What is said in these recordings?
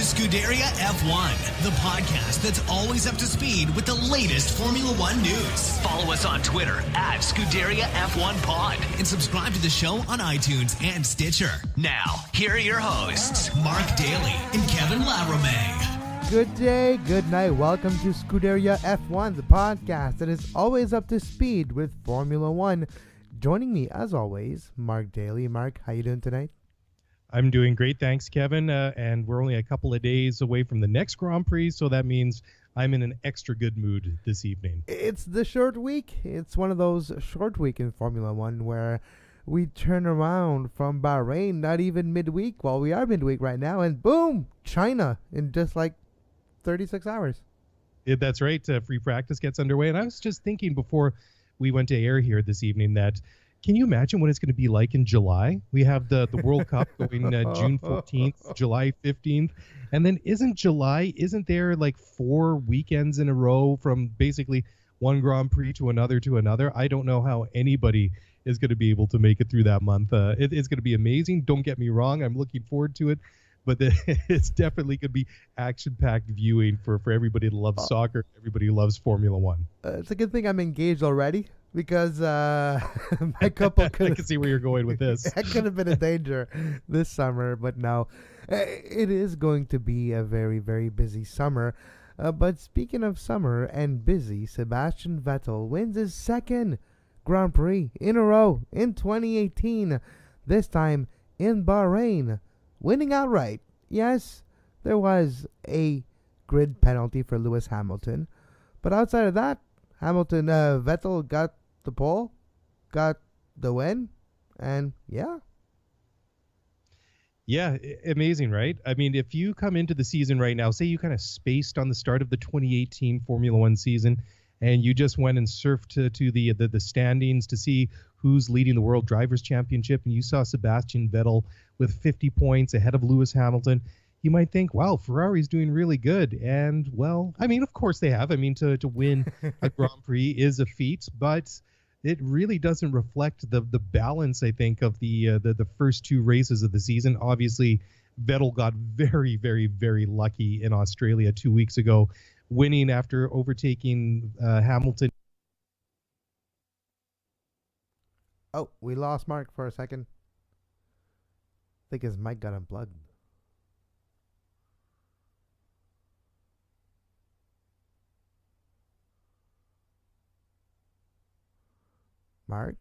Scuderia F1, the podcast that's always up to speed with the latest Formula One news. Follow us on Twitter at Scuderia F1 Pod and subscribe to the show on iTunes and Stitcher. Now, here are your hosts, Mark Daly and Kevin Laramie. Good day, good night. Welcome to Scuderia F1, the podcast that is always up to speed with Formula One. Joining me, as always, Mark Daly. Mark, how you doing tonight? I'm doing great, thanks, Kevin. And we're only a couple of days away from the next Grand Prix, so that means I'm in an extra good mood this evening. It's the short week. It's one of those short week in Formula One where we turn around from Bahrain, not even midweek. Well, we are midweek right now, and boom, China in just like 36 hours. Yeah, that's right. Free practice gets underway. And I was just thinking before we went to air here this evening that can you imagine what it's going to be like in July? We have the World Cup going June 14th, July 15th. And then isn't there like 4 weekends in a row from basically one Grand Prix to another? I don't know how anybody is going to be able to make it through that month. It's going to be amazing. Don't get me wrong. I'm looking forward to it. But it's definitely going to be action-packed viewing for everybody that loves soccer, everybody who loves Formula One. It's a good thing I'm engaged already because my couple could... I can see where you're going with this. That could have been a danger this summer, but no. It is going to be a very, very busy summer. But speaking of summer and busy, Sebastian Vettel wins his second Grand Prix in a row in 2018, this time in Bahrain. Winning outright. Yes, there was a grid penalty for Lewis Hamilton. But outside of that, Vettel got the pole, got the win, and yeah. Yeah, amazing, right? I mean, if you come into the season right now, say you kind of spaced on the start of the 2018 Formula One season, and you just went and surfed to the standings to see who's leading the World Drivers' Championship, and you saw Sebastian Vettel with 50 points ahead of Lewis Hamilton, you might think, wow, Ferrari's doing really good. And, well, I mean, of course they have. I mean, to win a Grand Prix is a feat, but it really doesn't reflect the balance, I think, of the first two races of the season. Obviously, Vettel got very, very, very lucky in Australia 2 weeks ago, winning after overtaking Hamilton. Oh, we lost Mark for a second. I think his mic got unplugged. Mark?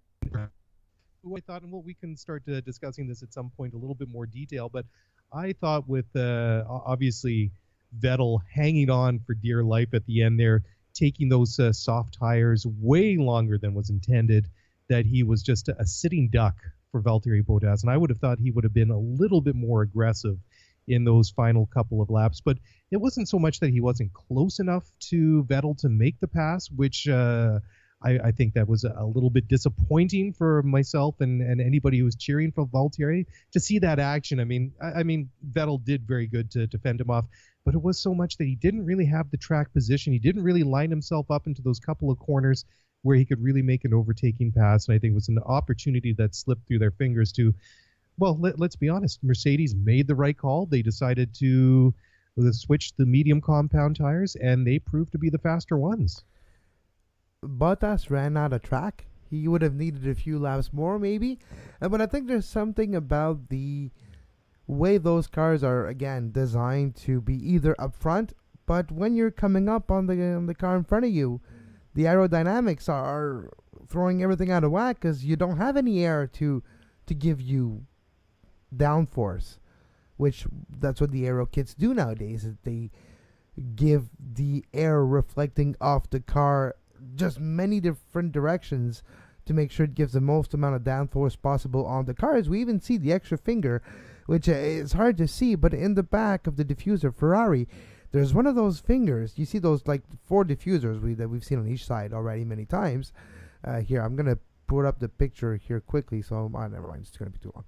Who I thought, well, we can start discussing this at some point a little bit more detail, but I thought with obviously Vettel hanging on for dear life at the end there, taking those soft tires way longer than was intended, that he was just a sitting duck for Valtteri Bottas. And I would have thought he would have been a little bit more aggressive in those final couple of laps. But it wasn't so much that he wasn't close enough to Vettel to make the pass, which I think that was a little bit disappointing for myself and anybody who was cheering for Valtteri to see that action. I mean, Vettel did very good to fend him off, but it was so much that he didn't really have the track position. He didn't really line himself up into those couple of corners where he could really make an overtaking pass. And I think it was an opportunity that slipped through their fingers to, well, let's be honest, Mercedes made the right call. They decided to switch the medium compound tires, and they proved to be the faster ones. Bottas ran out of track. He would have needed a few laps more, maybe. But I think there's something about the way those cars are, again, designed to be either up front, but when you're coming up on the car in front of you, the aerodynamics are throwing everything out of whack because you don't have any air to give you downforce, which that's what the aero kits do nowadays. Is they give the air reflecting off the car just many different directions to make sure it gives the most amount of downforce possible on the cars. We even see the extra finger, which is hard to see, but in the back of the diffuser Ferrari, there's one of those fingers. You see those like 4 diffusers that we've seen on each side already many times. Here, I'm going to put up the picture here quickly, so never mind, it's going to be too long.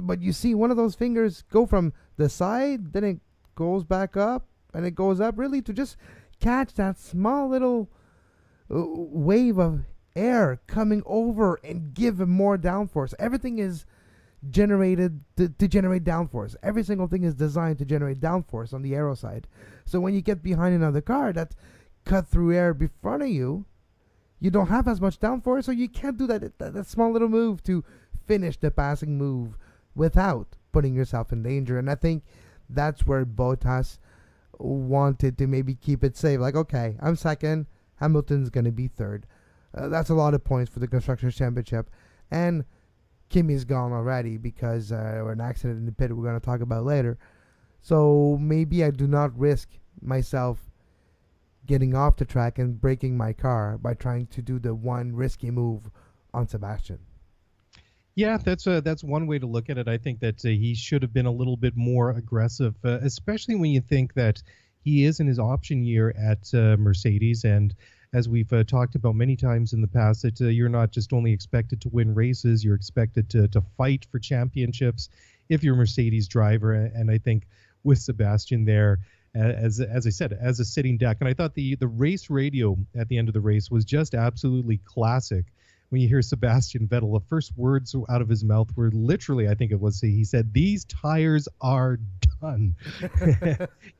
But you see one of those fingers go from the side, then it goes back up, and it goes up really to just catch that small little wave of air coming over and give him more downforce. Everything is generated to generate downforce. Every single thing is designed to generate downforce on the aero side. So when you get behind another car that's cut through air in front of you, you don't have as much downforce, so you can't do that small little move to finish the passing move without putting yourself in danger. And I think that's where Bottas wanted to maybe keep it safe. Like, okay, I'm second, Hamilton's going to be third. That's a lot of points for the Constructors' Championship. And Kimi's gone already because or an accident in the pit we're going to talk about later. So maybe I do not risk myself getting off the track and breaking my car by trying to do the one risky move on Sebastian. Yeah, that's one way to look at it. I think that he should have been a little bit more aggressive, especially when you think that he is in his option year at Mercedes. And as we've talked about many times in the past, that you're not just only expected to win races, you're expected to fight for championships if you're a Mercedes driver. And I think with Sebastian there, as I said, as a sitting duck. And I thought the race radio at the end of the race was just absolutely classic. When you hear Sebastian Vettel, the first words out of his mouth were literally, I think it was, he said, "These tires are done,"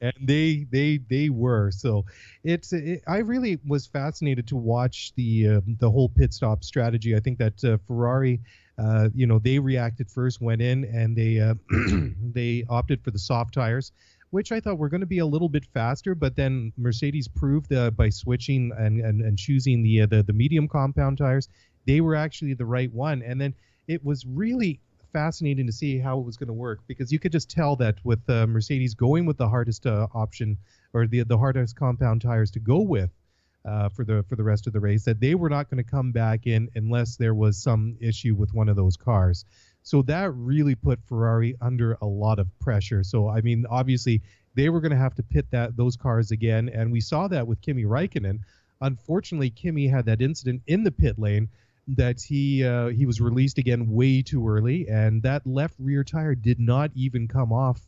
and they were. So I really was fascinated to watch the whole pit stop strategy. I think that Ferrari, they reacted first, went in, and they opted for the soft tires, which I thought were going to be a little bit faster, but then Mercedes proved by switching and choosing the medium compound tires, they were actually the right one. And then it was really fascinating to see how it was going to work, because you could just tell that with Mercedes going with the hardest option, or the hardest compound tires to go with for the rest of the race, that they were not going to come back in unless there was some issue with one of those cars. So that really put Ferrari under a lot of pressure. So, I mean, obviously, they were going to have to pit those cars again. And we saw that with Kimi Räikkönen. Unfortunately, Kimi had that incident in the pit lane that he was released again way too early. And that left rear tire did not even come off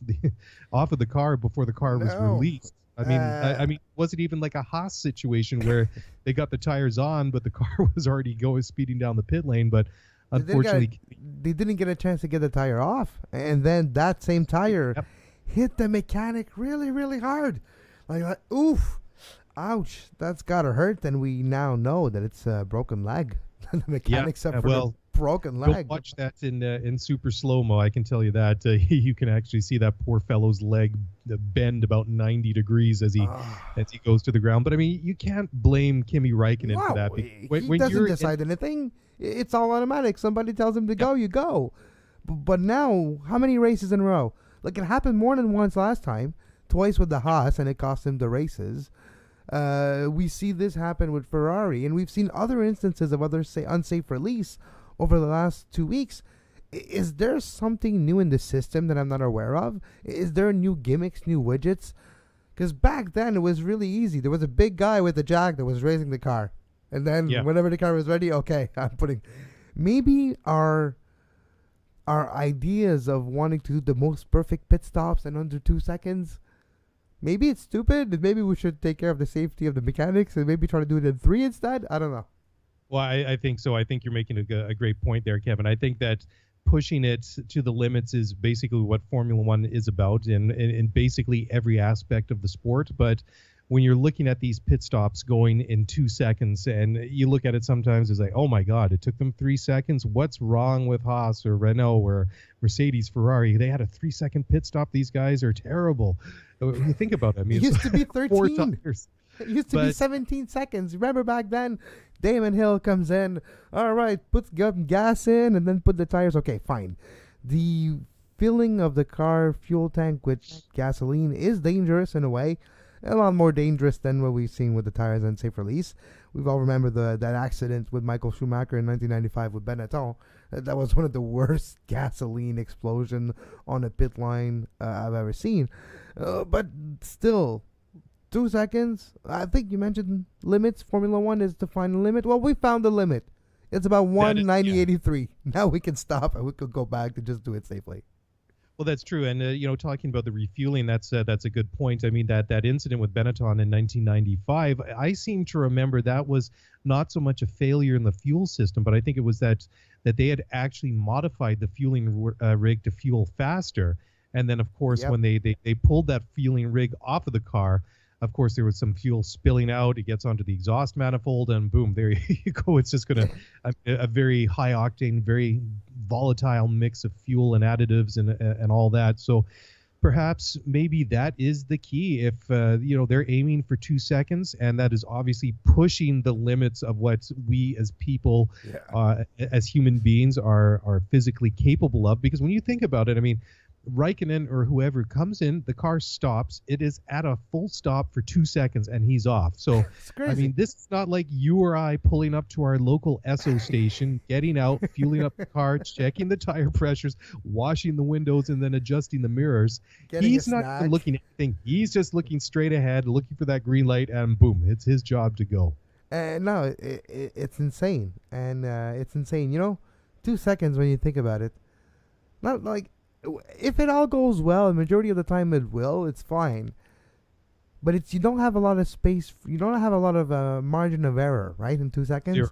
of the car before the car was released. I mean, it wasn't even like a Haas situation where they got the tires on, but the car was already speeding down the pit lane. But unfortunately, they didn't get a chance to get the tire off, and then that same tire hit the mechanic really, really hard. Like, oof, ouch, that's gotta hurt. And we now know that it's a broken leg. The mechanic suffered a broken leg. Go watch that in super slow-mo. I can tell you that you can actually see that poor fellow's leg bend about 90 degrees as he goes to the ground. But I mean, you can't blame Kimi Räikkönen for that. He doesn't decide anything. It's all automatic. Somebody tells him to go, you go. But now, how many races in a row? Like, it happened more than once last time, twice with the Haas, and it cost him the races. We see this happen with Ferrari, and we've seen other instances of unsafe release over the last 2 weeks. Is there something new in the system that I'm not aware of? Is there new gimmicks, new widgets? Because back then, it was really easy. There was a big guy with a jack that was raising the car. And then whenever the car was ready, okay, I'm putting... Maybe our ideas of wanting to do the most perfect pit stops in under 2 seconds, maybe it's stupid. Maybe we should take care of the safety of the mechanics and maybe try to do it in 3 instead. I don't know. Well, I think so. I think you're making a great point there, Kevin. I think that pushing it to the limits is basically what Formula One is about in basically every aspect of the sport. But when you're looking at these pit stops going in 2 seconds, and you look at it sometimes as like, oh my God, it took them 3 seconds. What's wrong with Haas or Renault or Mercedes, Ferrari? They had a 3-second pit stop. These guys are terrible. When you think about it, I mean, it used to be 13. 4 tires. It used to be 17 seconds. Remember back then, Damon Hill comes in. All right, put gas in and then put the tires. Okay, fine. The filling of the car fuel tank with gasoline is dangerous in a way. A lot more dangerous than what we've seen with the tires and safe release. We've all remembered that accident with Michael Schumacher in 1995 with Benetton. That was one of the worst gasoline explosion on a pit line I've ever seen. But still, 2 seconds. I think you mentioned limits. Formula One is to find a limit. Well, we found the limit. It's about 1:90.83. Now we can stop and we could go back to just do it safely. Well, that's true. And, talking about the refueling, that's a good point. I mean, that incident with Benetton in 1995, I seem to remember that was not so much a failure in the fuel system, but I think it was that that they had actually modified the fueling rig to fuel faster. And then, of course, when they pulled that fueling rig off of the car, of course, there was some fuel spilling out. It gets onto the exhaust manifold, and boom, there you go. It's just going to a very high octane, very volatile mix of fuel and additives and all that. So perhaps maybe that is the key. If they're aiming for 2 seconds, and that is obviously pushing the limits of what we as people, as human beings, are physically capable of. Because when you think about it, I mean, Raikkonen or whoever comes in, the car stops. It is at a full stop for 2 seconds, and he's off. So, I mean, this is not like you or I pulling up to our local Esso station, getting out, fueling up the car, checking the tire pressures, washing the windows, and then adjusting the mirrors. He's not looking at anything. He's just looking straight ahead, looking for that green light, and boom, it's his job to go. No, it's insane. And it's insane. 2 seconds when you think about it. Not like... If it all goes well, the majority of the time it will, it's fine. But you don't have a lot of space. You don't have a lot of margin of error, right? In 2 seconds, zero.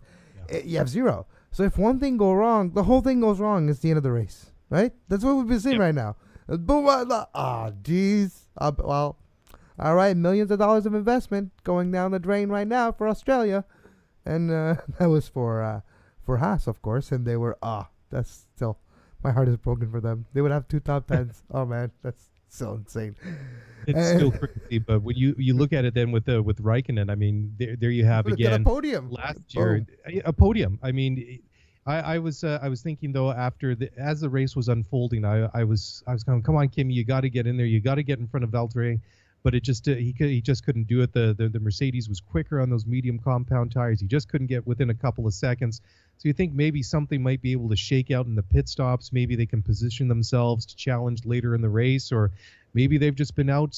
You have zero. So if one thing goes wrong, the whole thing goes wrong. It's the end of the race, right? That's what we've been seeing right now. Boom! Geez. Well, all right. Millions of dollars of investment going down the drain right now for Australia, and that was for Haas, of course. And they were that's still. My heart is broken for them. They would have 2 top 10s. Oh man, that's so insane. It's still crazy, but when you look at it then with Raikkonen, I mean, there you have again a podium last year, a podium. I mean, I was thinking though as the race was unfolding, I was going, come on, Kimi, you got to get in there, you got to get in front of Valtteri. But it just he just couldn't do it. The Mercedes was quicker on those medium compound tires. He just couldn't get within a couple of seconds. So you think maybe something might be able to shake out in the pit stops. Maybe they can position themselves to challenge later in the race, or maybe they've just been out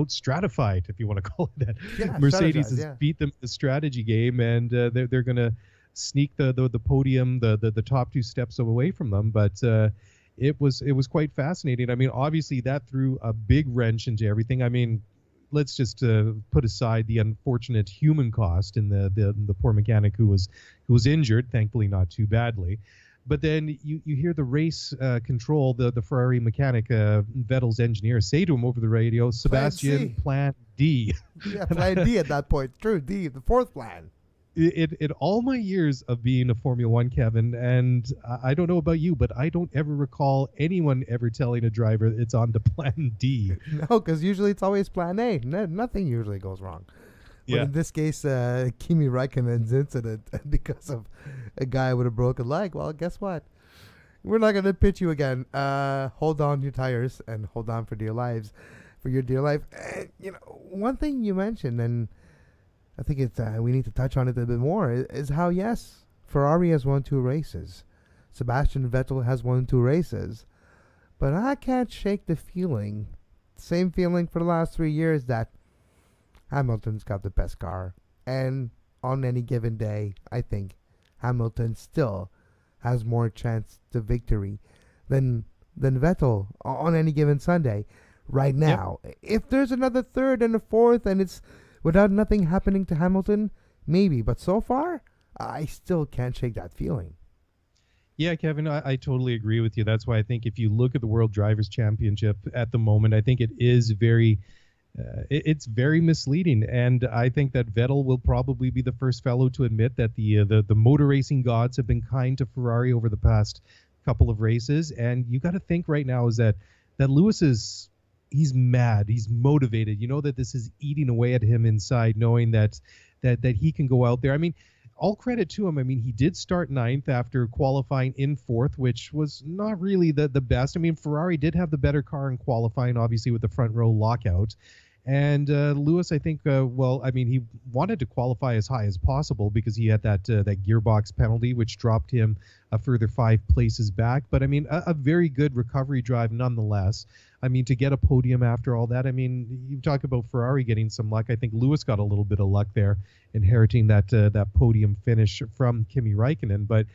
stratified, if you want to call it that. Yeah, Mercedes has beat them in the strategy game, and they're going to sneak the podium, the top 2 steps away from them. But it was quite fascinating. I mean, obviously that threw a big wrench into everything. I mean, let's just put aside the unfortunate human cost in the poor mechanic who was injured, thankfully not too badly. But then you hear the race control, the Ferrari mechanic, Vettel's engineer, say to him over the radio, Sebastian, plan D. Yeah, plan D at that point. True, D, the 4th plan. In all my years of being a Formula One, Kevin, and I don't know about you, but I don't ever recall anyone ever telling a driver it's on to plan D. No, because usually it's always plan A. Nothing usually goes wrong. But in this case, Kimi Räikkönen's incident because of a guy with a broken leg, well, guess what? We're not going to pitch you again. Hold on to your tires and hold on for your dear life. One thing you mentioned, and I think it's we need to touch on it a bit more, is how, yes, Ferrari has won 2 races. Sebastian Vettel has won 2 races. But I can't shake the feeling, same feeling for the last 3 years, that Hamilton's got the best car. And on any given day, I think Hamilton still has more chance to victory than Vettel on any given Sunday right now. Yep. If there's another 3rd and a 4th and it's without nothing happening to Hamilton, maybe. But so far, I still can't shake that feeling. Yeah, Kevin, I totally agree with you. That's why I think if you look at the World Drivers' Championship at the moment, I think it is very misleading. And I think that Vettel will probably be the first fellow to admit that the motor racing gods have been kind to Ferrari over the past couple of races. And you got to think right now is that Lewis he's mad. He's motivated. You know that this is eating away at him inside, knowing that he can go out there. I mean, all credit to him. I mean, he did start 9th after qualifying in 4th, which was not really the best. I mean, Ferrari did have the better car in qualifying, obviously, with the front row lockout. And Lewis, I think, he wanted to qualify as high as possible because he had that gearbox penalty, which dropped him a further 5 places back. But, I mean, a very good recovery drive nonetheless. I mean, to get a podium after all that, I mean, you talk about Ferrari getting some luck. I think Lewis got a little bit of luck there, inheriting that podium finish from Kimi Räikkönen. But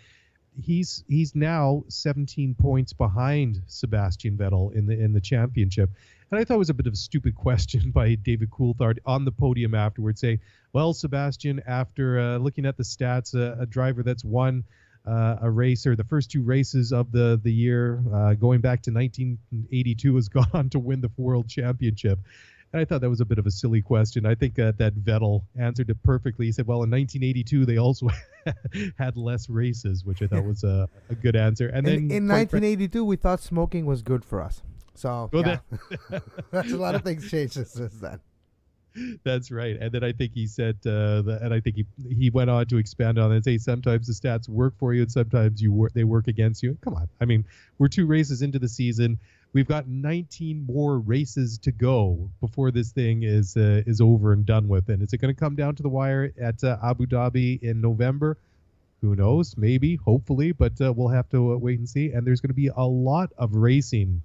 he's now 17 points behind Sebastian Vettel in the championship. And I thought it was a bit of a stupid question by David Coulthard on the podium afterwards, saying, well, Sebastian, after looking at the stats, a driver that's won a race, or the first two races of the year, going back to 1982, has gone on to win the World Championship. And I thought that was a bit of a silly question. I think that Vettel answered it perfectly. He said, well, in 1982, they also had less races, which I thought was a good answer. And then in 1982, we thought smoking was good for us. So, well, yeah. That's a lot of things changed since then. That's right. And then I think he said, and I think he went on to expand on it and say, sometimes the stats work for you and sometimes they work against you. Come on. I mean, we're 2 races into the season. We've got 19 more races to go before this thing is over and done with. And is it going to come down to the wire at Abu Dhabi in November? Who knows? Maybe, hopefully, but we'll have to wait and see. And there's going to be a lot of racing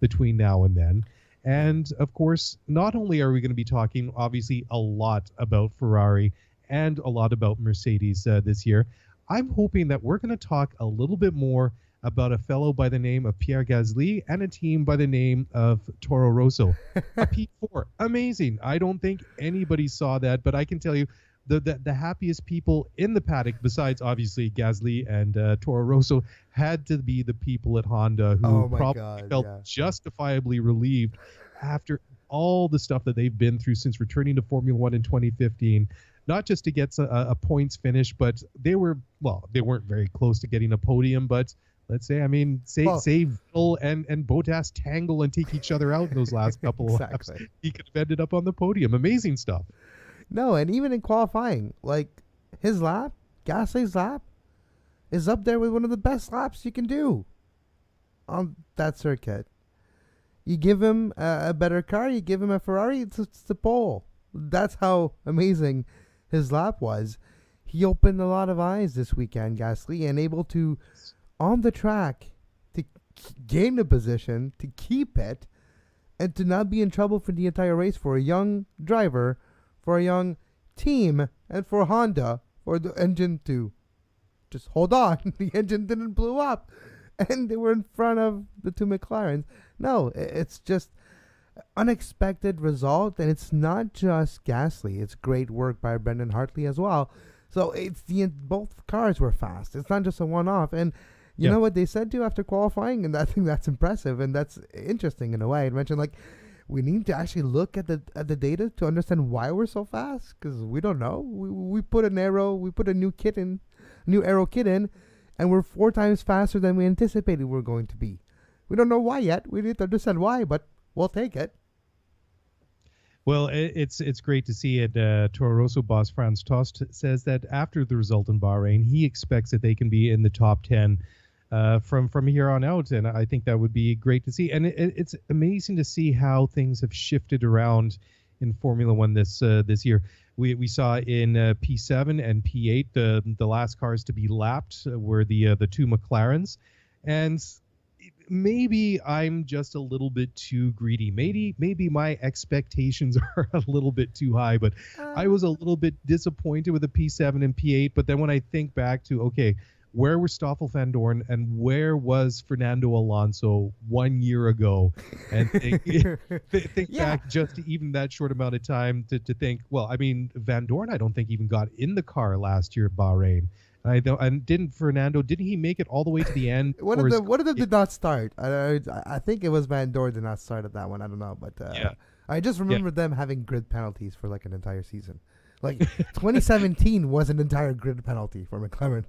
between now and then. And, of course, not only are we going to be talking, obviously, a lot about Ferrari and a lot about Mercedes this year, I'm hoping that we're going to talk a little bit more about a fellow by the name of Pierre Gasly and a team by the name of Toro Rosso. A P4. Amazing. I don't think anybody saw that, but I can tell you the happiest people in the paddock, besides obviously Gasly and Toro Rosso, had to be the people at Honda who probably felt justifiably relieved after all the stuff that they've been through since returning to Formula One in 2015. Not just to get a points finish, but they weren't very close to getting a podium, but let's say, save Vettel and Bottas tangle and take each other out in those last couple of laps. He could have ended up on the podium. Amazing stuff. No, and even in qualifying, like his lap, Gasly's lap, is up there with one of the best laps you can do on that circuit. You give him a better car, you give him a Ferrari, it's the pole. That's how amazing his lap was. He opened a lot of eyes this weekend, Gasly, and able to, on the track, to gain the position, to keep it, and to not be in trouble for the entire race for a young driver, for a young team, and for Honda, for the engine to just hold on. The engine didn't blow up, and they were in front of the 2 McLarens. No, it's just unexpected result, and it's not just Gasly. It's great work by Brendan Hartley as well. So it's both cars were fast. It's not just a one-off. And you know what they said to after qualifying, and I think that's impressive and that's interesting in a way. It mentioned like we need to actually look at the data to understand why we're so fast, because we don't know. We put a new aero kit in, and we're 4 times faster than we anticipated we were going to be. We don't know why yet. We need to understand why, but we'll take it. Well, it's great to see it. Toro Rosso boss Franz Tost says that after the result in Bahrain, he expects that they can be in the top 10 from here on out, and I think that would be great to see. And it's amazing to see how things have shifted around in Formula One this year. We saw in P7 and P8 the last cars to be lapped were the 2 McLarens, and maybe I'm just a little bit too greedy. Maybe my expectations are a little bit too high, but I was a little bit disappointed with the P7 and P8. But then when I think back to, okay, where were Stoffel van Dorn and where was Fernando Alonso 1 year ago? And think back just to even that short amount of time to think, well, I mean, Van Dorn, I don't think even got in the car last year at Bahrain. And didn't he make it all the way to the end? One of them did not start. I think it was Van Dorn did not start at that one. I don't know, but I just remember them having grid penalties for like an entire season. Like 2017 was an entire grid penalty for McLaren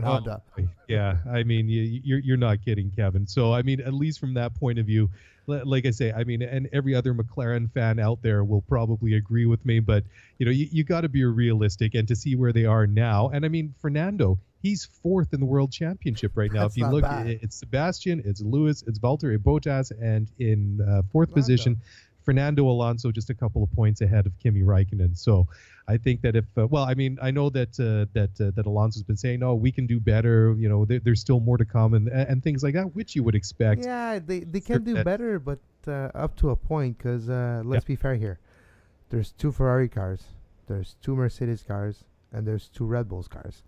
Honda. Yeah, I mean, you're not kidding, Kevin. So I mean, at least from that point of view, like I say, I mean, and every other McLaren fan out there will probably agree with me, but you got to be realistic and to see where they are now. And I mean, Fernando, he's 4th in the world championship right now. If you look, it's Sebastian, it's Lewis, it's Valtteri Bottas, and in 4th position, Fernando Alonso, just a couple of points ahead of Kimi Räikkönen. So I think that I know that Alonso's been saying, oh, we can do better. There's still more to come and things like that, which you would expect. Yeah, they can do better, but up to a point, because let's be fair here. There's 2 Ferrari cars, there's 2 Mercedes cars, and there's 2 Red Bulls cars.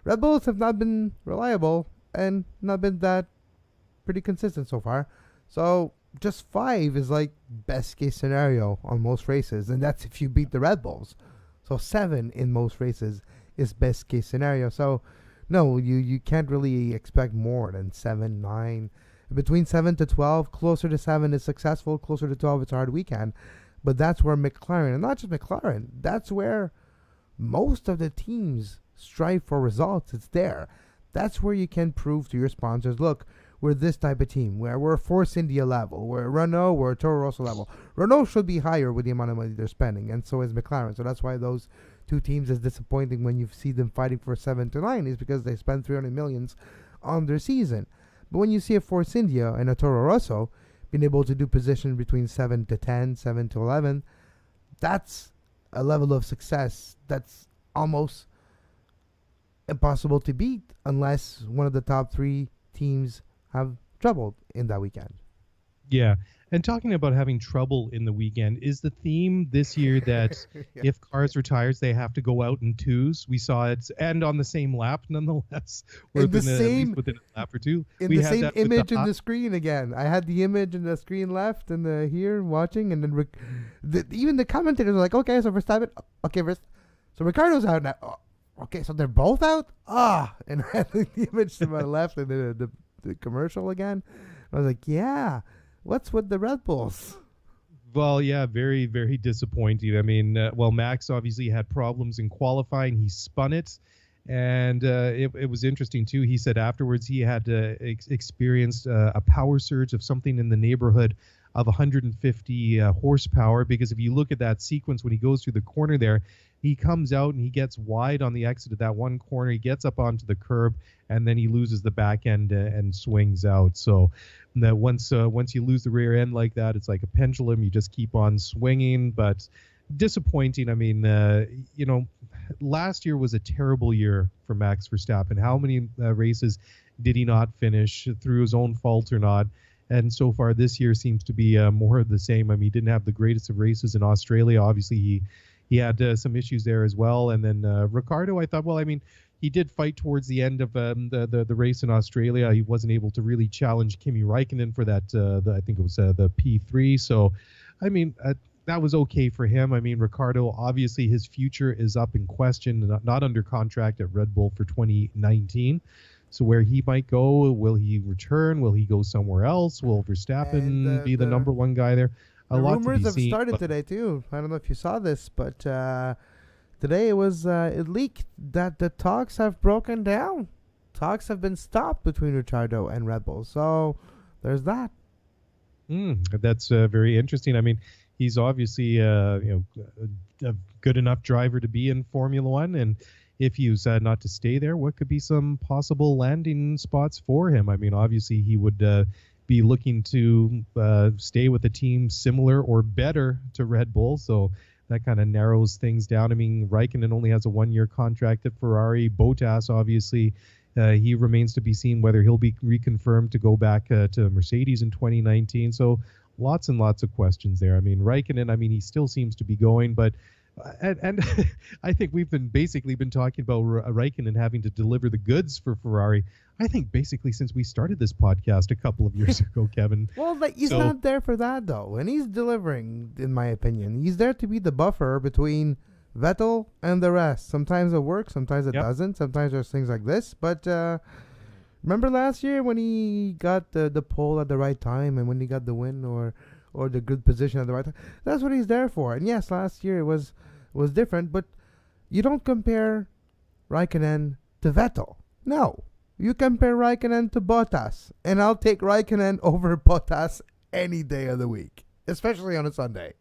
Red Bulls have not been reliable and not been that pretty consistent so far. So just 5 is like best case scenario on most races, and that's if you beat the Red Bulls. So 7 in most races is best case scenario. So no, you can't really expect more than 7, 9. Between 7 to 12, closer to 7 is successful, closer to 12 it's a hard weekend. But that's where McLaren, and not just McLaren, that's where most of the teams strive for results. It's there. That's where you can prove to your sponsors, look, we're this type of team, where we're Force India level, we're Renault, we're Toro Rosso level. Renault should be higher with the amount of money they're spending, and so is McLaren. So that's why those two teams is disappointing when you see them fighting for 7 to 9, is because they spend 300 millions on their season. But when you see a Force India and a Toro Rosso being able to do position between 7 to 10, 7 to 11, that's a level of success that's almost impossible to beat unless one of the top 3 teams have trouble in that weekend. Yeah. And talking about having trouble in the weekend, is the theme this year that if cars retire, they have to go out in 2s? We saw it, and on the same lap, nonetheless. In the same, within a lap or two. In the same image in the screen again. I had the image in the screen left and here watching, and then even the commentators were like, okay, so Verstappen, okay, so Ricardo's out now. Oh, okay, so they're both out? And I had the image to my left and the commercial again. I was like, yeah. What's with the Red Bulls? Well, yeah, very, very disappointing. I mean, Max obviously had problems in qualifying. He spun it, and it was interesting, too. He said afterwards he had experienced a power surge of something in the neighborhood of 150 horsepower, because if you look at that sequence when he goes through the corner there, he comes out and he gets wide on the exit of that one corner. He gets up onto the curb, and then he loses the back end and swings out. So that once you lose the rear end like that, it's like a pendulum. You just keep on swinging, but disappointing. I mean, last year was a terrible year for Max Verstappen. How many races did he not finish through his own fault or not? And so far this year seems to be more of the same. I mean, he didn't have the greatest of races in Australia. Obviously, he had some issues there as well. And then Ricardo, I thought, well, I mean, he did fight towards the end of the race in Australia. He wasn't able to really challenge Kimi Räikkönen for that. I think it was the P3. So, I mean, that was okay for him. I mean, Ricardo, obviously his future is up in question, not under contract at Red Bull for 2019. So where he might go, will he return? Will he go somewhere else? Will Verstappen be the number one guy there? The rumors have started today too. I don't know if you saw this, but today it leaked that the talks have broken down. Talks have been stopped between Ricciardo and Red Bull. So there's that. That's very interesting. I mean, he's obviously a good enough driver to be in Formula One, and if he was not to stay there, what could be some possible landing spots for him? I mean, obviously he would be looking to stay with a team similar or better to Red Bull, so that kind of narrows things down. I mean, Raikkonen only has a 1-year contract at Ferrari. Bottas, obviously, he remains to be seen whether he'll be reconfirmed to go back to Mercedes in 2019. So lots and lots of questions there. I mean, Raikkonen, I mean, he still seems to be going, but and I think we've been talking about Raikkonen having to deliver the goods for Ferrari. I think basically since we started this podcast a couple of years ago, Kevin. Well, he's not there for that though, and he's delivering, in my opinion. He's there to be the buffer between Vettel and the rest. Sometimes it works, sometimes it doesn't. Sometimes there's things like this, but remember last year when he got the pole at the right time and when he got the win or the good position at the right time? That's what he's there for. And yes, last year it was different, but you don't compare Raikkonen to Vettel. No. You compare Raikkonen to Bottas, and I'll take Raikkonen over Bottas any day of the week, especially on a Sunday.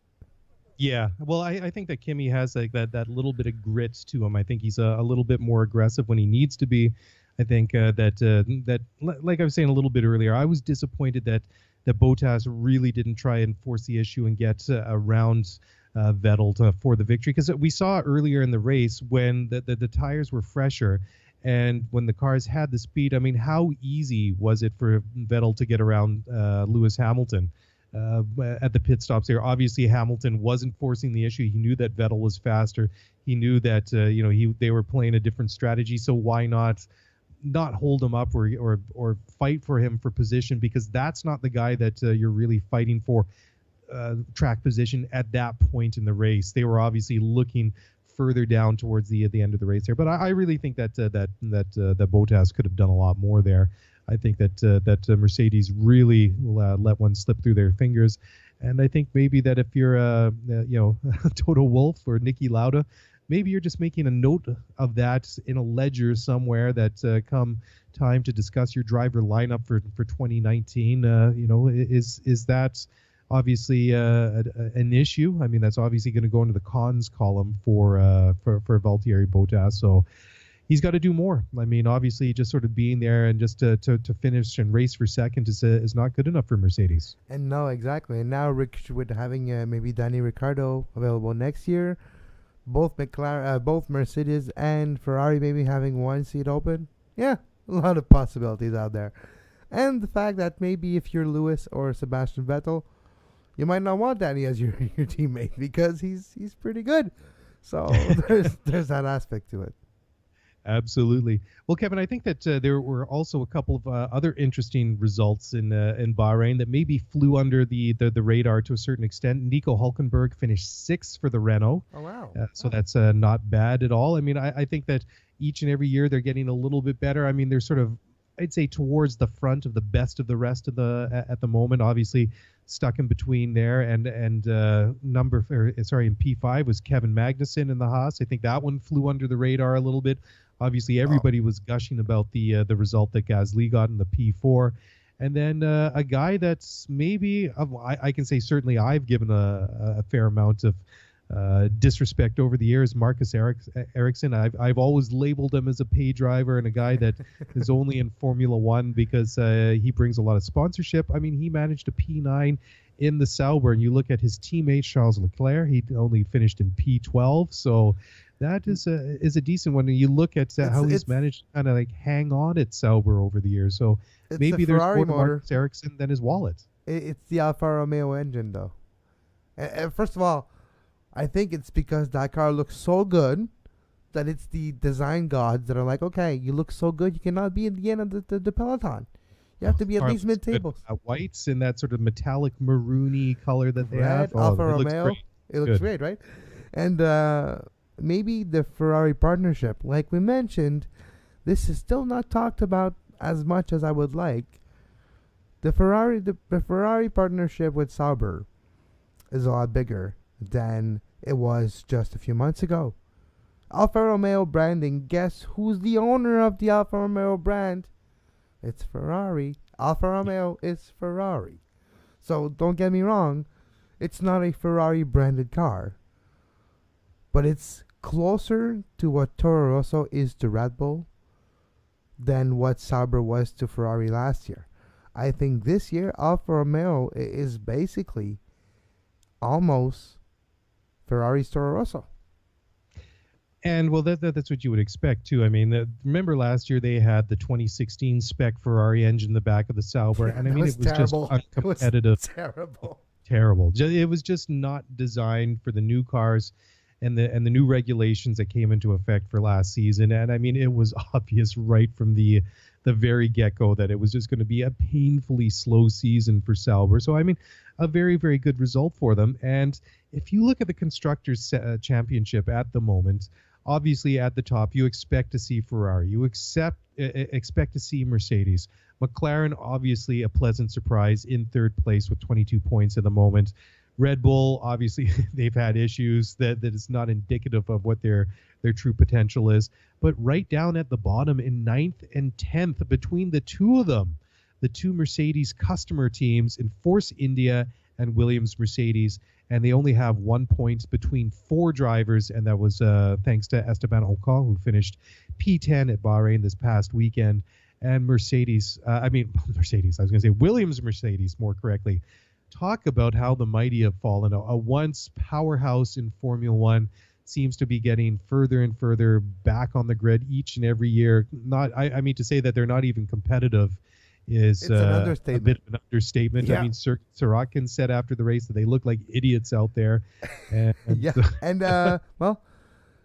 Yeah, well, I think that Kimi has like that little bit of grit to him. I think he's a little bit more aggressive when he needs to be. I think that like I was saying a little bit earlier, I was disappointed that Bottas really didn't try and force the issue and get around Vettel for the victory, because we saw earlier in the race when the tires were fresher and when the cars had the speed. I mean, how easy was it for Vettel to get around Lewis Hamilton at the pit stops there? Obviously, Hamilton wasn't forcing the issue. He knew that Vettel was faster. He knew that they were playing a different strategy. So why not not hold him up or fight for him for position, because that's not the guy that you're really fighting for track position at that point in the race. They were obviously looking further down towards the end of the race there. But I really think that Bottas could have done a lot more there. I think that Mercedes really let one slip through their fingers. And I think maybe that if you're Toto Wolff or Niki Lauda, maybe you're just making a note of that in a ledger somewhere that come time to discuss your driver lineup for 2019. Is that obviously an issue? I mean, that's obviously going to go into the cons column for Valtteri Bottas. So he's got to do more. I mean, obviously, just sort of being there and just to finish and race for second is not good enough for Mercedes. And no, exactly. And now with having maybe Danny Ricciardo available next year, both Mercedes and Ferrari maybe having one seat open. Yeah, a lot of possibilities out there. And the fact that maybe if you're Lewis or Sebastian Vettel, you might not want Danny as your teammate because he's pretty good. So there's that aspect to it. Absolutely. Well, Kevin, I think that there were also a couple of other interesting results in Bahrain that maybe flew under the radar to a certain extent. Nico Hülkenberg finished sixth for the Renault. Oh, wow. So that's not bad at all. I mean, I think that each and every year they're getting a little bit better. I mean, they're sort of, I'd say, towards the front of the best of the rest of at the moment. Obviously, stuck in between there, and in P5 was Kevin Magnussen in the Haas. I think that one flew under the radar a little bit. Obviously, everybody was gushing about the result that Gasly got in the P4. And then a guy that's maybe, I can say certainly I've given a fair amount of disrespect over the years, Marcus Ericsson. I've always labeled him as a pay driver and a guy that is only in Formula One because he brings a lot of sponsorship. I mean, he managed a P9 in the Sauber, and you look at his teammate Charles Leclerc, he only finished in P12. So that is a decent one. And you look at how he's managed to kind of like hang on at Sauber over the years. So maybe there's more to Marcus Ericsson than his wallet. It's the Alfa Romeo engine, though. And first of all, I think it's because that car looks so good that it's the design gods that are like, okay, you look so good, you cannot be in the end of the peloton. You have to be at least mid-tables. Whites in that sort of metallic maroony color that they Red, have. Alfa Romeo. It looks great, right? And maybe the Ferrari partnership, like we mentioned, this is still not talked about as much as I would like. The Ferrari partnership with Sauber is a lot bigger than it was just a few months ago. Alfa Romeo branding, guess who's the owner of the Alfa Romeo brand? It's Ferrari. Alfa Romeo is Ferrari. So don't get me wrong, it's not a Ferrari branded car, but it's closer to what Toro Rosso is to Red Bull than what Sauber was to Ferrari last year. I think this year Alfa Romeo is basically almost Ferrari's Toro Rosso. And well, that's what you would expect too. I mean, remember last year they had the 2016 spec Ferrari engine in the back of the Sauber, and I mean it was terrible. Just uncompetitive. It was terrible. It was just not designed for the new cars and the new regulations that came into effect for last season. And I mean, it was obvious right from the very get-go that it was just going to be a painfully slow season for Sauber. So I mean, a very, very good result for them. And if you look at the Constructors' Championship at the moment, obviously at the top, you expect to see Ferrari. You expect to see Mercedes. McLaren, obviously a pleasant surprise in third place with 22 points at the moment. Red Bull, obviously, they've had issues that is not indicative of what their true potential is. But right down at the bottom in 9th and 10th, between the two of them, the two Mercedes customer teams in Force India and Williams Mercedes, and they only have 1 point between four drivers, and that was thanks to Esteban Ocon, who finished P10 at Bahrain this past weekend, and Williams Mercedes, more correctly. Talk about how the mighty have fallen. A once powerhouse in Formula One seems to be getting further and further back on the grid each and every year. I mean to say that they're not even competitive is a bit of an understatement. Yeah. I mean, Sorokin said after the race that they look like idiots out there. And yeah, and well,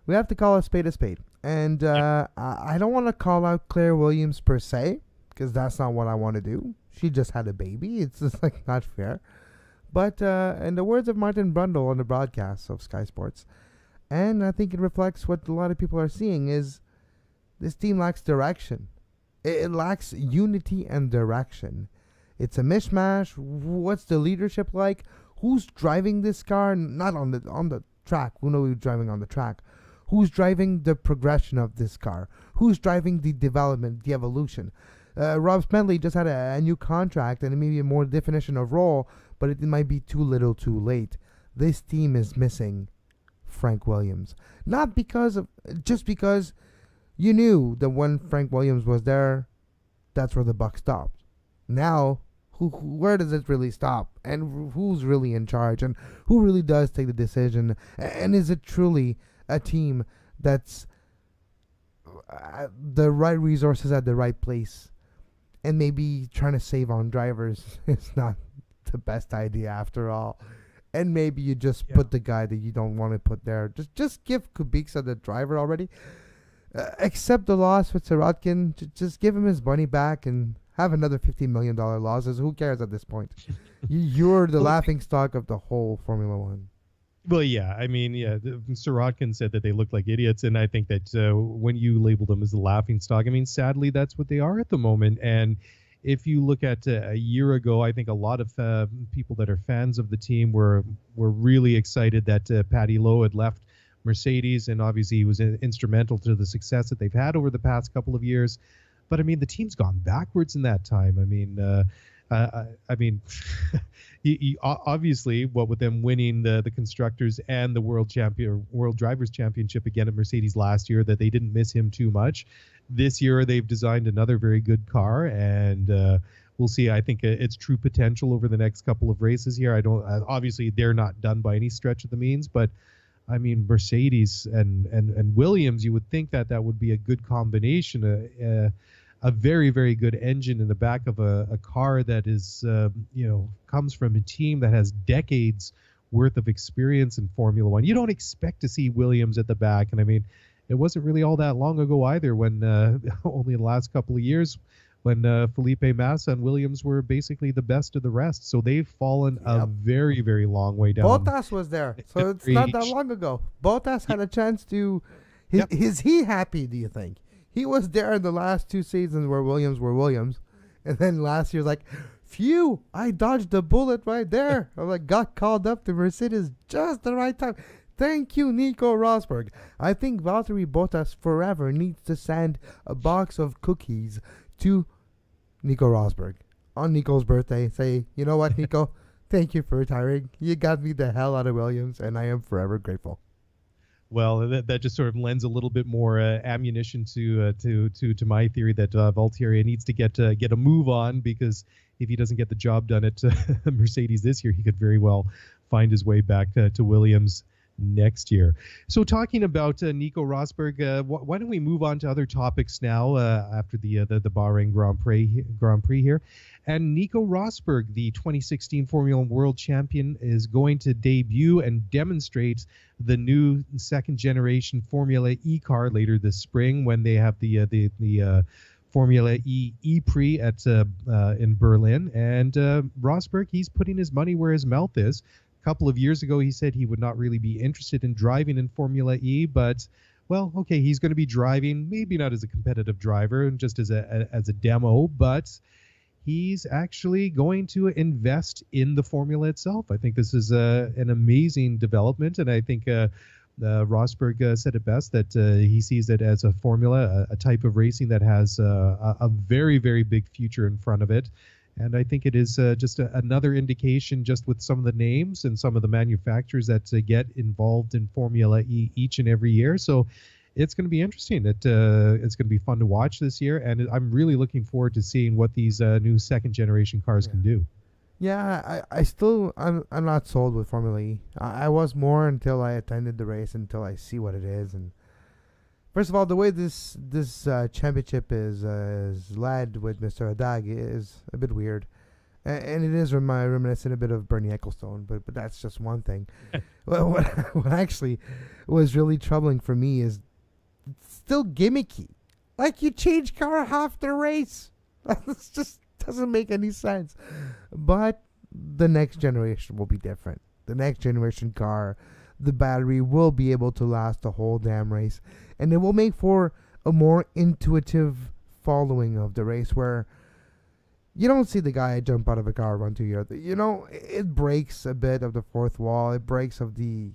we have to call a spade a spade. And I don't want to call out Claire Williams per se, because that's not what I want to do. She just had a baby. It's just like not fair. But in the words of Martin Brundle on the broadcast of Sky Sports, and I think it reflects what a lot of people are seeing, is this team lacks direction. It lacks unity and direction. It's a mishmash. What's the leadership like? Who's driving this car? Not on the track. We know who's driving on the track. Who's driving the progression of this car? Who's driving the development, the evolution? Rob Smedley just had a new contract and maybe a more definition of role, but it might be too little too late. This team is missing Frank Williams. Not because of, just because you knew that when Frank Williams was there, that's where the buck stopped. Now, where does it really stop? And who's really in charge? And who really does take the decision? And is it truly a team that's the right resources at the right place? And maybe trying to save on drivers is not the best idea after all. And maybe you just put the guy that you don't want to put there. Just give Kubica the driver already. Accept the loss with Sirotkin. Just give him his money back and have another $50 million losses. Who cares at this point? You're the laughing stock of the whole Formula One. Well, yeah. I mean, Sirotkin said that they look like idiots, and I think that when you label them as the laughing stock, I mean, sadly, that's what they are at the moment. And if you look at a year ago, I think a lot of people that are fans of the team were really excited that Paddy Lowe had left Mercedes, and obviously he was instrumental to the success that they've had over the past couple of years. But I mean, the team's gone backwards in that time. I mean, obviously, what with them winning the constructors and the world drivers championship again at Mercedes last year, that they didn't miss him too much. This year, they've designed another very good car, and we'll see. I think its true potential over the next couple of races here. Obviously, they're not done by any stretch of the means, but I mean, Mercedes and Williams, you would think that would be a good combination. A very, very good engine in the back of a car that is, comes from a team that has decades worth of experience in Formula One. You don't expect to see Williams at the back. And I mean, it wasn't really all that long ago either when only the last couple of years when Felipe Massa and Williams were basically the best of the rest. So they've fallen a very, very long way down. Bottas was there. So it's not that long ago. Bottas had a chance to... Is he happy, do you think? He was there in the last two seasons where Williams were Williams. And then last year, like, phew, I dodged the bullet right there. I got called up to Mercedes just the right time. Thank you, Nico Rosberg. I think Valtteri Bottas forever needs to send a box of cookies to Nico Rosberg on Nico's birthday. Say, you know what, Nico? Thank you for retiring. You got me the hell out of Williams, and I am forever grateful. Well, that just sort of lends a little bit more ammunition to my theory that Valtteri needs to get a move on, because if he doesn't get the job done at Mercedes this year, he could very well find his way back to Williams next year. So talking about Nico Rosberg, why don't we move on to other topics now after the Bahrain Grand Prix here. And Nico Rosberg, the 2016 Formula One World Champion, is going to debut and demonstrate the new second generation Formula E car later this spring when they have the Formula E Prix at in Berlin. And Rosberg, he's putting his money where his mouth is. A couple of years ago, he said he would not really be interested in driving in Formula E, but, well, okay, he's going to be driving, maybe not as a competitive driver, just as a demo, but he's actually going to invest in the formula itself. I think this is an amazing development, and I think Rosberg said it best, that he sees it as a formula, a type of racing that has a very, very big future in front of it. And I think it is just another indication, just with some of the names and some of the manufacturers that get involved in Formula E each and every year. So it's going to be interesting. It's going to be fun to watch this year. And I'm really looking forward to seeing what these new second generation cars can do. Yeah, I'm not sold with Formula E. I was more until I attended the race, until I see what it is. And first of all, the way this championship is led with Mr. Haddad is a bit weird, and it is reminiscent a bit of Bernie Ecclestone, but that's just one thing. Well, what actually was really troubling for me is still gimmicky. Like, you change car half the race. This just doesn't make any sense. But the next generation will be different. The next generation car, the battery will be able to last the whole damn race. And it will make for a more intuitive following of the race where you don't see the guy jump out of a car, run to the other. You know, it breaks a bit of the fourth wall. It breaks of the...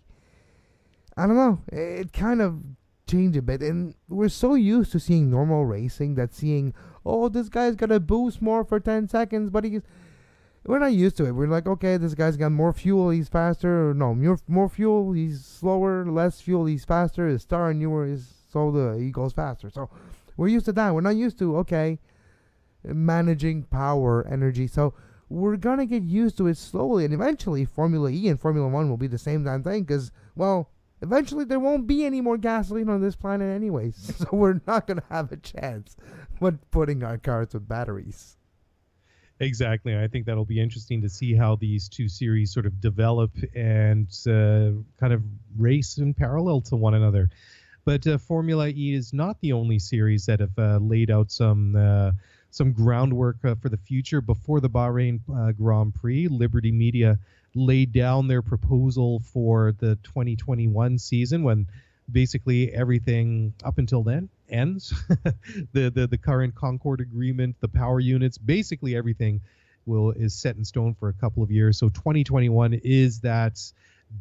I don't know. It kind of changed a bit. And we're so used to seeing normal racing that seeing, oh, this guy's got to boost more for 10 seconds, but we're not used to it. We're like, okay, this guy's got more fuel, he's faster. Or no, more fuel, he's slower. Less fuel, he's faster. His star and newer is he goes faster. So we're used to that. We're not used to, okay, managing power, energy. So we're going to get used to it slowly. And eventually, Formula E and Formula 1 will be the same damn thing because, well, eventually there won't be any more gasoline on this planet anyways. So we're not going to have a chance with putting our cars with batteries. Exactly. I think that'll be interesting to see how these two series sort of develop and kind of race in parallel to one another. But Formula E is not the only series that have laid out some groundwork for the future. Before the Bahrain Grand Prix, Liberty Media laid down their proposal for the 2021 season when basically everything up until then ends. the current Concord agreement, the power units, basically everything is set in stone for a couple of years. So 2021 is that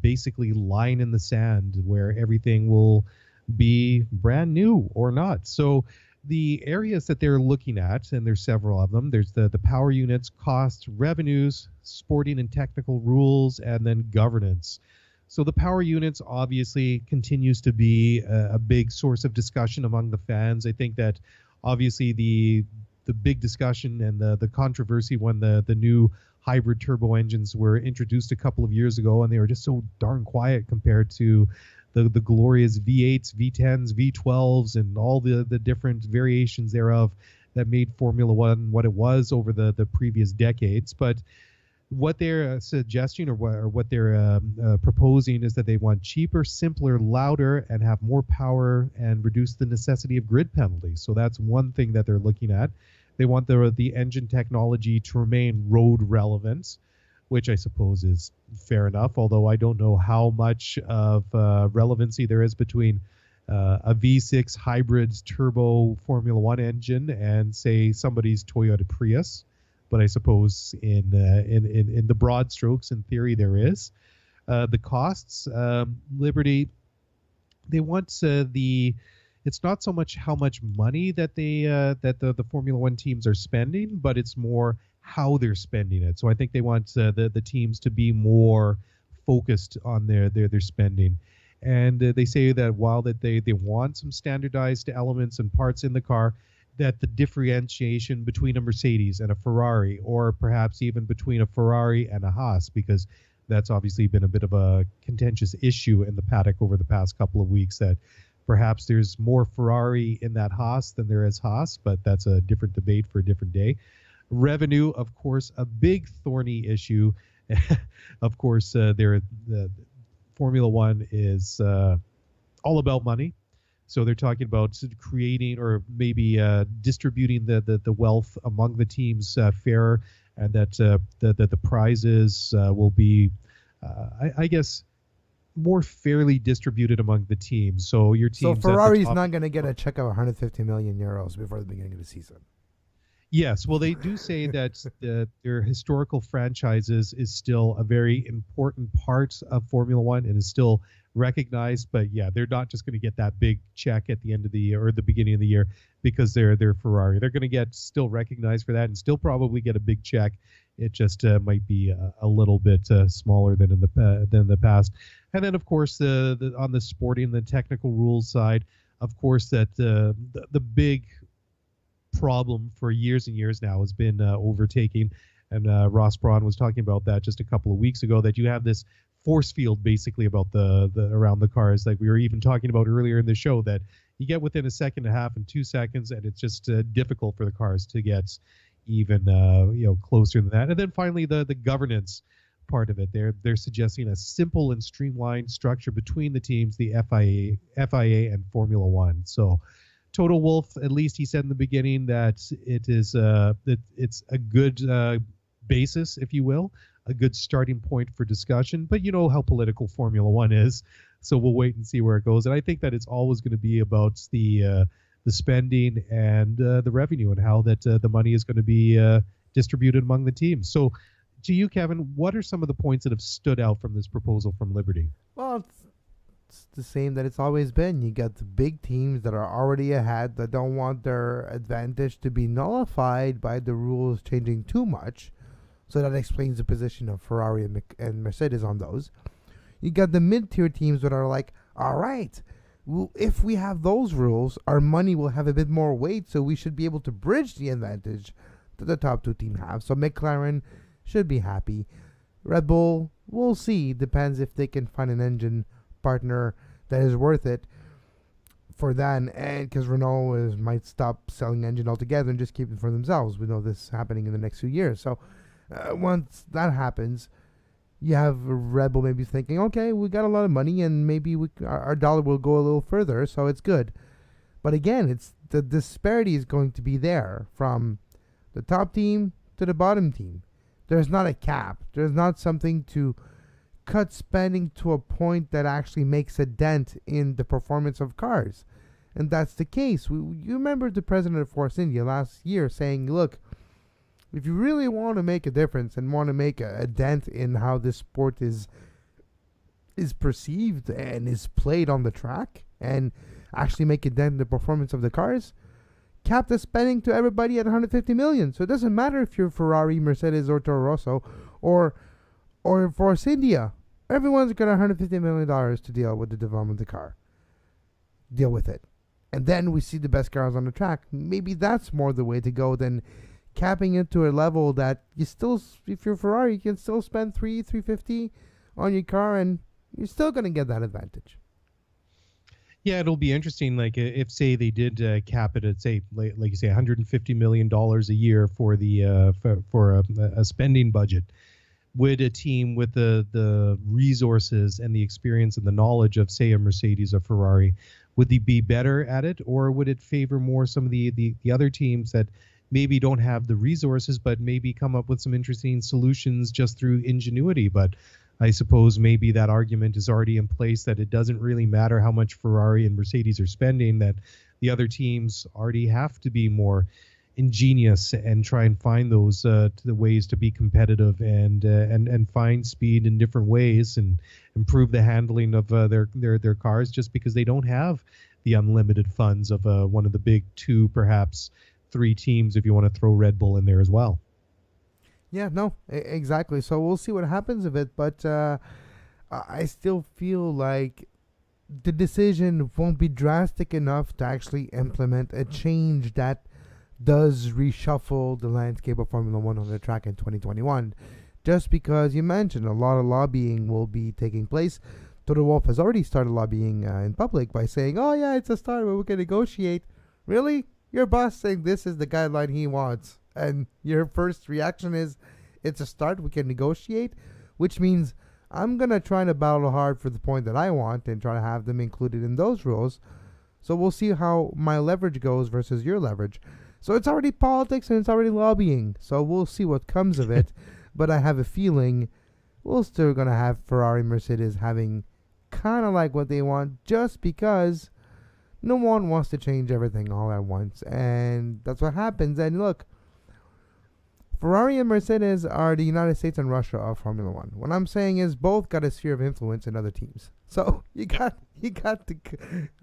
basically line in the sand where everything will be brand new or not. So the areas that they're looking at, and there's several of them, there's the power units, costs, revenues, sporting and technical rules, and then governance. So the power units obviously continues to be a big source of discussion among the fans. I think that obviously the big discussion and the controversy when the new hybrid turbo engines were introduced a couple of years ago, and they were just so darn quiet compared to the glorious V8s, V10s, V12s, and all the different variations thereof that made Formula One what it was over the previous decades. But what they're suggesting or what they're proposing is that they want cheaper, simpler, louder, and have more power and reduce the necessity of grid penalties. So that's one thing that they're looking at. They want the engine technology to remain road relevant, which I suppose is fair enough, although I don't know how much of relevancy there is between a V6 hybrid turbo Formula One engine and, say, somebody's Toyota Prius. But I suppose in the broad strokes, in theory, there is. The costs, Liberty, they want it's not so much how much money that the Formula One teams are spending, but it's more how they're spending it. So I think they want the teams to be more focused on their spending. And they say that while that they want some standardized elements and parts in the car, that the differentiation between a Mercedes and a Ferrari, or perhaps even between a Ferrari and a Haas, because that's obviously been a bit of a contentious issue in the paddock over the past couple of weeks, that perhaps there's more Ferrari in that Haas than there is Haas, but that's a different debate for a different day. Revenue, of course, a big thorny issue. Of course, the Formula One is all about money. So they're talking about creating or maybe distributing the wealth among the teams fairer, and that the prizes will be, I guess, more fairly distributed among the teams. So your teams. So Ferrari's not going to get a check of 150 million euros before the beginning of the season. Yes, well, they do say that their historical franchises is still a very important part of Formula One and is still recognized. But yeah, they're not just going to get that big check at the end of the year or the beginning of the year because they're Ferrari. They're going to get still recognized for that and still probably get a big check. It just might be a little bit smaller than in the past. And then, of course, on the sporting, the technical rules side, of course, that the big problem for years and years now has been overtaking, and Ross Braun was talking about that just a couple of weeks ago, that you have this force field basically about the around the cars, like we were even talking about earlier in the show, that you get within a second and a half and 2 seconds, and it's just difficult for the cars to get even closer than that. And then finally the governance. part of it. They're suggesting a simple and streamlined structure between the teams, the FIA and Formula One. So Toto Wolff, at least he said in the beginning that it's a good basis, if you will, a good starting point for discussion. But you know how political Formula One is, so we'll wait and see where it goes. And I think that it's always going to be about the spending and the revenue and how that the money is going to be distributed among the teams. So to you, Kevin, what are some of the points that have stood out from this proposal from Liberty? Well, it's the same that it's always been. You got the big teams that are already ahead that don't want their advantage to be nullified by the rules changing too much. So that explains the position of Ferrari and Mercedes on those. You got the mid-tier teams that are like, all right, well, if we have those rules, our money will have a bit more weight, so we should be able to bridge the advantage that the top two teams have. So McLaren should be happy. Red Bull, we'll see. Depends if they can find an engine partner that is worth it for them, and because Renault might stop selling engine altogether and just keep it for themselves. We know this happening in the next few years. So once that happens, you have Red Bull maybe thinking, okay, we got a lot of money and maybe our dollar will go a little further, so it's good. But again, it's the disparity is going to be there from the top team to the bottom team. There's not a cap. There's not something to cut spending to a point that actually makes a dent in the performance of cars. And that's the case. You remember the president of Force India last year saying, look, if you really want to make a difference and want to make a dent in how this sport is perceived and is played on the track and actually make a dent in the performance of the cars, cap the spending to everybody at 150 million. So it doesn't matter if you're Ferrari, Mercedes, or Toro Rosso, or Force India. Everyone's got $150 million to deal with the development of the car. Deal with it. And then we see the best cars on the track. Maybe that's more the way to go than capping it to a level that you still, if you're Ferrari, you can still spend $350 on your car and you're still going to get that advantage. Yeah, it'll be interesting. Like if say they did cap it at say like you say $150 million a year for the for a spending budget, would a team with the resources and the experience and the knowledge of say a Mercedes or Ferrari, would they be better at it, or would it favor more some of the other teams that maybe don't have the resources but maybe come up with some interesting solutions just through ingenuity? But I suppose maybe that argument is already in place that it doesn't really matter how much Ferrari and Mercedes are spending, that the other teams already have to be more ingenious and try and find those the ways to be competitive and find speed in different ways and improve the handling of their cars, just because they don't have the unlimited funds of one of the big two, perhaps three teams, if you want to throw Red Bull in there as well. Yeah, no, exactly. So we'll see what happens of it, but I still feel like the decision won't be drastic enough to actually implement a change that does reshuffle the landscape of Formula One on the track in 2021. Just because you mentioned a lot of lobbying will be taking place. Toto Wolff has already started lobbying in public by saying, oh yeah, it's a start where we can negotiate. Really? Your boss saying this is the guideline he wants, and your first reaction is it's a start, we can negotiate, which means I'm going to try to battle hard for the point that I want and try to have them included in those rules. So we'll see how my leverage goes versus your leverage. So it's already politics and it's already lobbying. So we'll see what comes of it. But I have a feeling we're still going to have Ferrari, Mercedes having kind of like what they want, just because no one wants to change everything all at once. And that's what happens. And look, Ferrari and Mercedes are the United States and Russia of Formula One. What I'm saying is both got a sphere of influence in other teams. So you got to,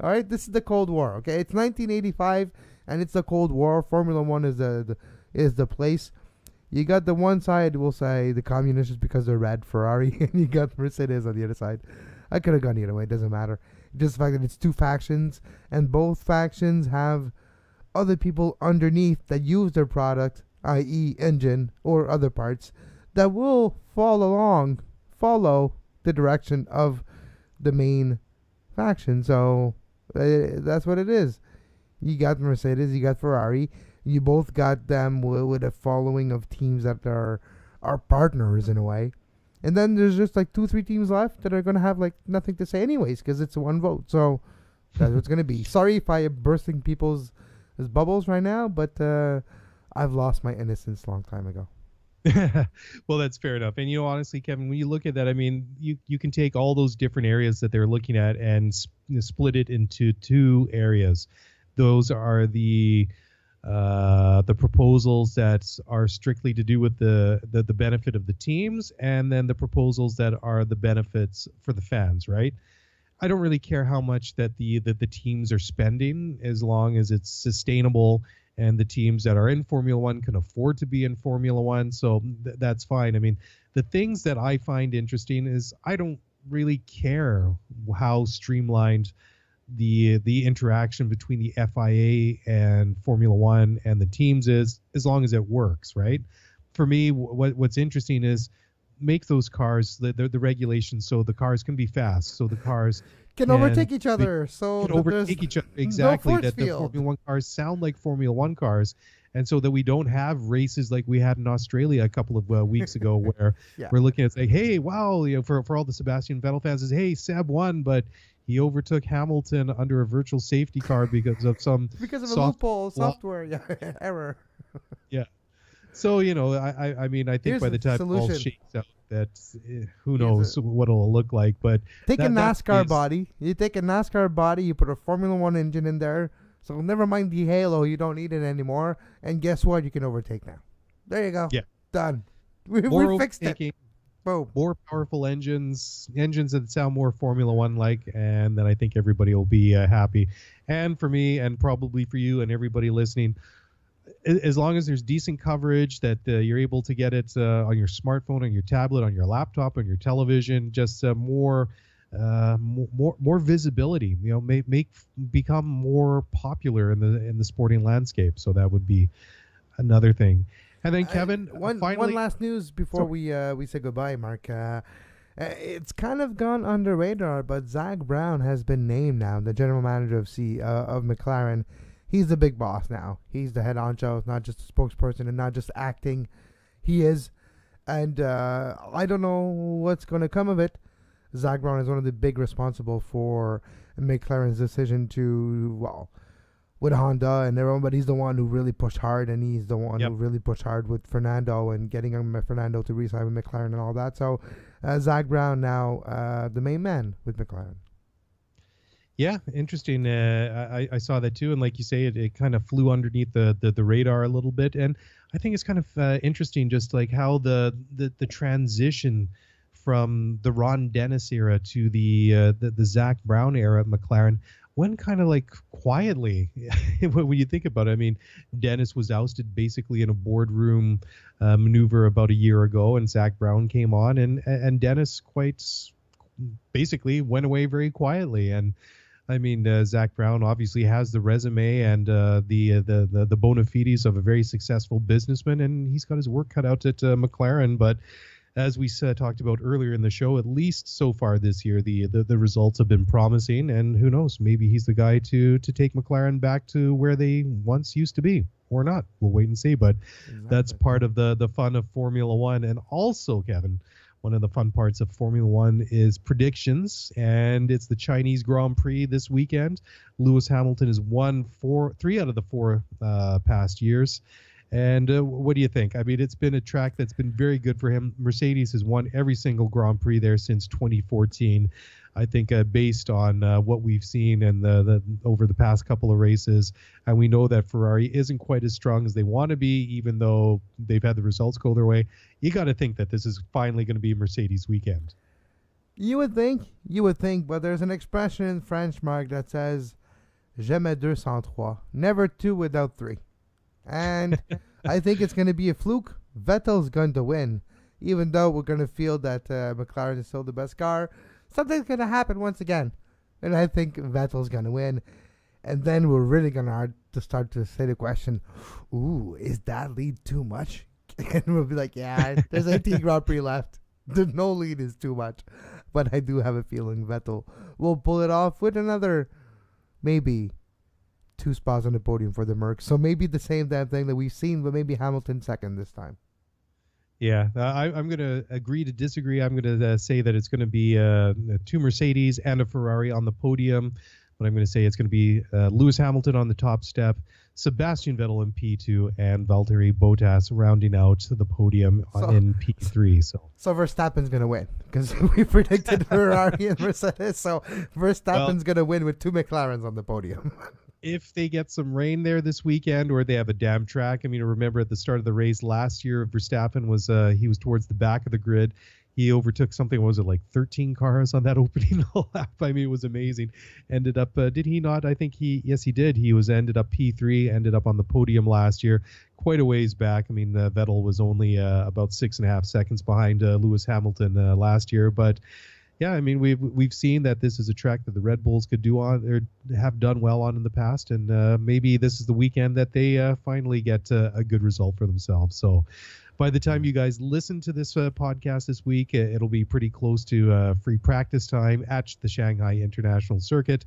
all right, this is the Cold War, okay? It's 1985 and it's the Cold War. Formula One is the place. You got the one side, we'll say the communists because they're red, Ferrari, and you got Mercedes on the other side. I could have gone either way, it doesn't matter. Just the fact that it's two factions, and both factions have other people underneath that use their product, i.e. engine or other parts, that will follow the direction of the main faction. So that's what it is. You got Mercedes, you got Ferrari. You both got them with a following of teams that are partners in a way. And then there's just like 2-3 teams left that are going to have like nothing to say anyways because it's one vote. So that's what it's going to be. Sorry if I am bursting people's bubbles right now, but I've lost my innocence a long time ago. Well, that's fair enough. And, honestly, Kevin, when you look at that, I mean, you can take all those different areas that they're looking at and split it into two areas. Those are the proposals that are strictly to do with the benefit of the teams, and then the proposals that are the benefits for the fans, right? I don't really care how much that the teams are spending, as long as it's sustainable and the teams that are in Formula One can afford to be in Formula One. So that's fine. I mean, the things that I find interesting is I don't really care how streamlined the interaction between the FIA and Formula One and the teams is, as long as it works, right? For me, what's interesting is make those cars, the regulations, so the cars can be fast, so the cars can overtake each other, so can overtake each other, exactly, that the Formula One cars sound like Formula One cars, and so that we don't have races like we had in Australia a couple of weeks ago where we're looking at, like, hey, wow, for all the Sebastian Vettel fans, is, hey, Seb won, but he overtook Hamilton under a virtual safety car because of a loophole software error. Yeah. So, I mean, I think Here's by the time solution. all shakes out, that who knows what it'll look like. But take a NASCAR body. You take a NASCAR body, you put a Formula One engine in there. So never mind the halo, you don't need it anymore. And guess what? You can overtake now. There you go. Yeah. Done. We fixed it. Boom. More powerful engines that sound more Formula One like, and then I think everybody will be happy. And for me, and probably for you and everybody listening, as long as there's decent coverage, that you're able to get it on your smartphone, on your tablet, on your laptop, on your television, just more visibility. Become more popular in the sporting landscape. So that would be another thing. And then Kevin, one last news before we say goodbye, Mark. It's kind of gone under radar, but Zach Brown has been named now the general manager of McLaren. He's the big boss now. He's the head honcho, not just a spokesperson and not just acting. He is. And I don't know what's going to come of it. Zach Brown is one of the big responsible for McLaren's decision to, with Honda and everyone, but he's the one who really pushed hard, and he's the one who really pushed hard with Fernando and getting Fernando to re-sign with McLaren and all that. So Zach Brown now the main man with McLaren. Yeah, interesting. I saw that too, and like you say, it kind of flew underneath the radar a little bit, and I think it's kind of interesting, just like how the transition from the Ron Dennis era to the Zach Brown era at McLaren went kind of like quietly. When you think about it, I mean, Dennis was ousted basically in a boardroom maneuver about a year ago, and Zach Brown came on, and Dennis quite basically went away very quietly. And I mean, Zach Brown obviously has the resume and the bona fides of a very successful businessman, and he's got his work cut out at McLaren. But as we talked about earlier in the show, at least so far this year, the results have been promising, and who knows, maybe he's the guy to take McLaren back to where they once used to be, or not. We'll wait and see, but that's part of the fun of Formula One. And also, Kevin, one of the fun parts of Formula One is predictions, and it's the Chinese Grand Prix this weekend. Lewis Hamilton has won 3 out of the 4 past years. And what do you think? I mean, it's been a track that's been very good for him. Mercedes has won every single Grand Prix there since 2014. I think based on what we've seen and the over the past couple of races, and we know that Ferrari isn't quite as strong as they want to be, even though they've had the results go their way. You got to think that this is finally going to be Mercedes weekend. You would think, but there's an expression in French, Mark, that says "jamais deux sans trois," never 2 without 3. And I think it's going to be a fluke. Vettel's going to win, even though we're going to feel that McLaren is still the best car. Something's going to happen once again, and I think Vettel's going to win. And then we're really going to have to start to say the question, ooh, is that lead too much? And we'll be like, yeah, there's 18 Grand Prix left. The no lead is too much. But I do have a feeling Vettel will pull it off with another, maybe 2 spots on the podium for the Mercs. So maybe the same damn thing that we've seen, but maybe Hamilton second this time. Yeah, I'm going to agree to disagree. I'm going to say that it's going to be two Mercedes and a Ferrari on the podium. But I'm going to say it's going to be Lewis Hamilton on the top step, Sebastian Vettel in P2, and Valtteri Bottas rounding out the podium in P3. So Verstappen's going to win because we predicted Ferrari and Mercedes. So Verstappen's going to win with two McLarens on the podium. If they get some rain there this weekend, or they have a damp track. I mean, remember at the start of the race last year, Verstappen was towards the back of the grid. He overtook something, what was it, like 13 cars on that opening lap? I mean, it was amazing. Ended up, did he not? I think yes, he did. He ended up P3, ended up on the podium last year, quite a ways back. I mean, Vettel was only about 6.5 seconds behind Lewis Hamilton last year, but yeah, I mean, we've seen that this is a track that the Red Bulls could do on or have done well on in the past, and maybe this is the weekend that they finally get a good result for themselves. So by the time you guys listen to this podcast this week, it'll be pretty close to free practice time at the Shanghai International Circuit,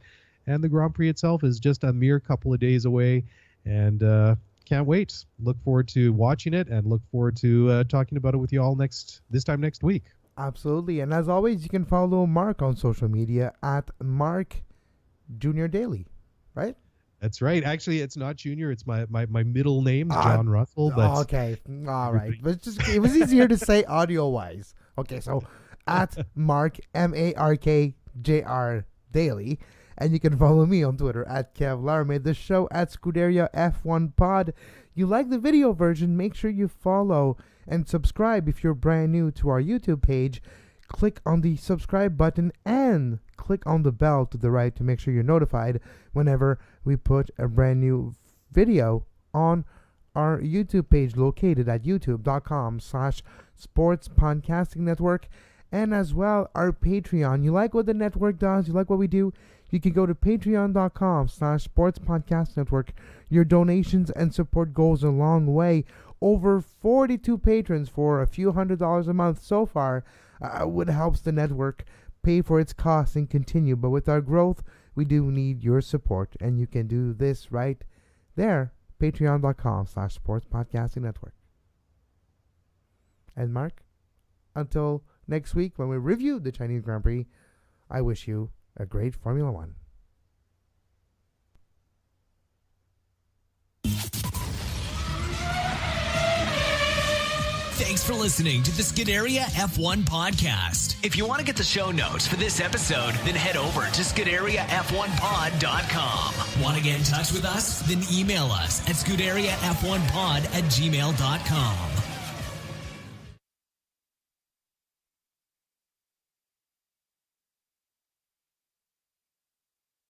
and the Grand Prix itself is just a mere couple of days away, and can't wait. Look forward to watching it, and look forward to talking about it with you all this time next week. Absolutely. And as always, you can follow Mark on social media at Mark Junior Daily, right? That's right. Actually, it's not Junior. It's my middle name, John Russell. But okay. All right. But it was easier to say audio-wise. Okay, so at Mark, MarkJR Daily. And you can follow me on Twitter at Kev Laramie. The show at Scuderia F1 Pod. You like the video version, make sure you follow and subscribe if you're brand new to our YouTube page. Click on the subscribe button and click on the bell to the right to make sure you're notified whenever we put a brand new video on our YouTube page located at youtube.com/Sports Podcasting Network, and as well our Patreon. You like what the network does? You like what we do? You can go to patreon.com/Sports Podcast Network. Your donations and support goes a long way. Over 42 patrons for a few $100s a month so far would help the network pay for its costs and continue. But with our growth, we do need your support. And you can do this right there. Patreon.com/Sports Podcasting Network. And Mark, until next week when we review the Chinese Grand Prix, I wish you a great Formula One. Thanks for listening to the Scuderia F1 podcast. If you want to get the show notes for this episode, then head over to ScuderiaF1pod.com. Want to get in touch with us? Then email us at ScuderiaF1pod@gmail.com.